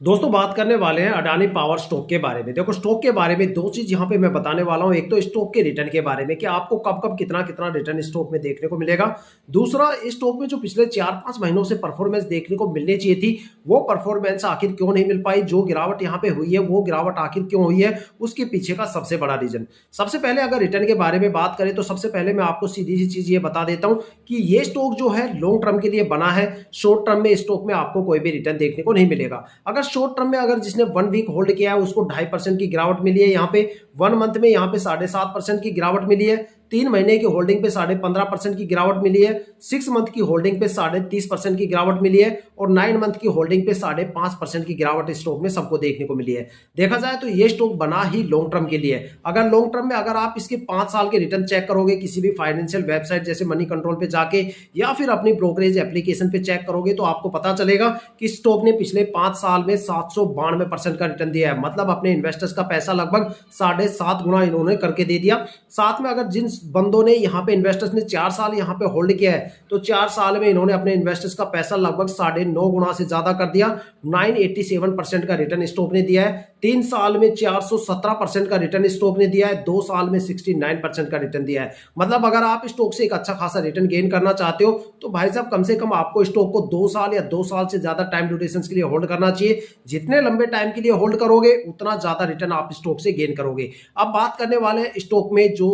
दोस्तों बात करने वाले हैं अडानी पावर स्टॉक के बारे में। देखो स्टॉक के बारे में दो चीज यहाँ पे मैं बताने वाला हूँ। एक तो स्टॉक के रिटर्न के बारे में कि आपको कब कब कितना कितना रिटर्न स्टॉक में देखने को मिलेगा। दूसरा, इस स्टॉक में जो पिछले 4-5 महीनों से परफॉर्मेंस देखने को मिलनी चाहिए थी, वो परफॉर्मेंस आखिर क्यों नहीं मिल पाई। जो गिरावट यहाँ पे हुई है वो गिरावट आखिर क्यों हुई है, उसके पीछे का सबसे बड़ा रीजन। सबसे पहले अगर रिटर्न के बारे में बात करें तो सबसे पहले मैं आपको सीधी सी चीज ये बता देता हूँ कि ये स्टॉक जो है लॉन्ग टर्म के लिए बना है। शॉर्ट टर्म में स्टॉक में आपको कोई भी रिटर्न देखने को नहीं मिलेगा। अगर शॉर्ट टर्म में अगर जिसने 1 वीक होल्ड किया है उसको 2.5% की गिरावट मिली है। यहाँ पे 1 मंथ में यहाँ पे 7.5% की गिरावट मिली है। 3 महीने की होल्डिंग पे 15.5% की गिरावट मिली है। 6 मंथ की होल्डिंग पे 30% की गिरावट मिली है और 9 मंथ की होल्डिंग पे 5.5% की गिरावट स्टॉक में सबको देखने को मिली है। देखा जाए तो ये स्टॉक बना ही लॉन्ग टर्म के लिए। अगर लॉन्ग टर्म में अगर आप इसके 5 साल के रिटर्न चेक करोगे किसी भी फाइनेंशियल वेबसाइट जैसे मनी कंट्रोल पे जाके या फिर अपनी ब्रोकरेज एप्लीकेशन पे चेक करोगे तो आपको पता चलेगा कि स्टॉक ने पिछले 5 साल में 792% का रिटर्न दिया है। मतलब अपने इन्वेस्टर्स का पैसा लगभग 7.5 गुना इन्होंने करके दे दिया। साथ में अगर जिन बंदों ने यहाँ पे इन्वेस्टर्स ने 4 साल यहाँ पे होल्ड किया है तो 4 साल में इन्होंने अपने इन्वेस्टर्स का पैसा लगभग 9.5 गुना से ज्यादा कर दिया। 987% का रिटर्न स्टॉक ने दिया है। 3 साल में 417% का रिटर्न स्टॉक ने दिया है। 2 साल में 69% का रिटर्न दिया है। मतलब अगर आप स्टॉक से एक अच्छा खासा रिटर्न गेन करना चाहते हो तो भाई साहब कम से कम आपको स्टॉक को 2 साल या 2 साल से ज्यादा टाइम ड्यूरेशन के लिए होल्ड करना चाहिए। जितने लंबे टाइम के लिए होल्ड करोगे उतना ज्यादा रिटर्न आप स्टॉक से गेन करोगे। अब बात करने वाले स्टॉक में जो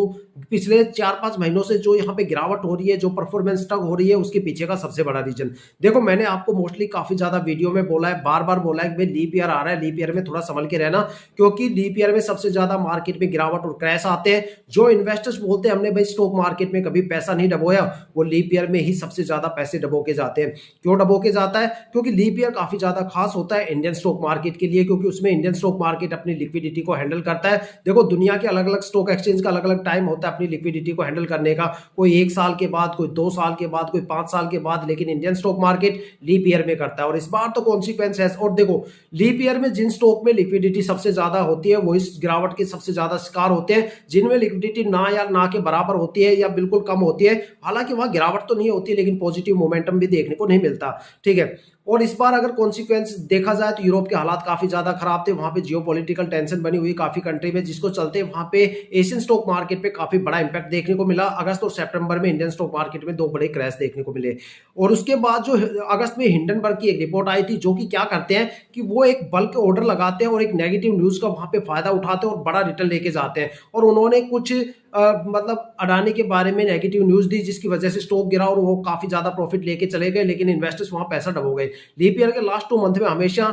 पिछले 4-5 महीनों से जो यहाँ पे गिरावट हो रही है, जो परफॉर्मेंस स्टक हो रही है, उसके पीछे का सबसे बड़ा रीजन देखो, मैंने आपको मोस्टली काफी ज्यादा वीडियो में बोला है, बार बार बोला है कि भाई लीप ईयर आ रहा है, लीप ईयर में थोड़ा संभल के रहना, क्योंकि लीप ईयर में सबसे ज्यादा मार्केट में गिरावट और क्रैश आते हैं। जो इन्वेस्टर्स बोलते हैं हमने भाई स्टॉक मार्केट में कभी पैसा नहीं डबोया, वो लीप ईयर में ही सबसे ज्यादा पैसे डबो के जाते हैं। क्यों डबो के जाता है? क्योंकि लीप ईयर काफी ज्यादा खास होता है इंडियन स्टॉक मार्केट के लिए, क्योंकि उसमें इंडियन स्टॉक मार्केट अपनी लिक्विडिटी को हैंडल करता है। देखो दुनिया के अलग अलग स्टॉक एक्सचेंज का अलग अलग टाइम होता है अपनी लिक्विडिटी को हैंडल करने का, कोई 1 साल के बाद, कोई 2 साल के बाद, कोई 5 साल के बाद, लेकिन Indian stock market leap year में करता है। और इस बार तो कॉन्सिक्वेंस है। और देखो लीप ईयर में जिन स्टॉक में लिक्विडिटी सबसे ज्यादा होती है वो इस गिरावट के सबसे ज्यादा शिकार होते हैं। जिनमें लिक्विडिटी ना या ना के बराबर होती है या बिल्कुल कम होती है, हालांकि वहां गिरावट तो नहीं होती लेकिन पॉजिटिव मोमेंटम भी देखने को नहीं मिलता। ठीक है। और इस बार अगर कॉन्सिक्वेंस देखा जाए तो यूरोप के हालात काफी ज्यादा खराब थे। वहां पे जियोपॉलिटिकल टेंशन बनी हुई काफी कंट्री में, जिसको चलते वहां पे एशियन स्टॉक मार्केट पे काफी बड़ा इंपैक्ट देखने को मिला। अगस्त और सितंबर में इंडियन स्टॉक मार्केट में 2 बड़े क्रैश देखने को मिले। और उसके बाद जो अगस्त में हिंडनबर्ग की एक रिपोर्ट आई थी, जो कि क्या करते हैं कि वो एक बल्क ऑर्डर लगाते हैं और एक नेगेटिव न्यूज का वहां पे फायदा उठाते हैं और बड़ा रिटर्न लेके जाते हैं। और उन्होंने कुछ मतलब अडानी के बारे में नेगेटिव न्यूज दी, जिसकी वजह से स्टॉक गिरा और वो काफी ज्यादा प्रॉफिट लेके चले गए, लेकिन इन्वेस्टर्स वहां पैसा डबो गए। लीप ईयर के लास्ट 2 मंथ में हमेशा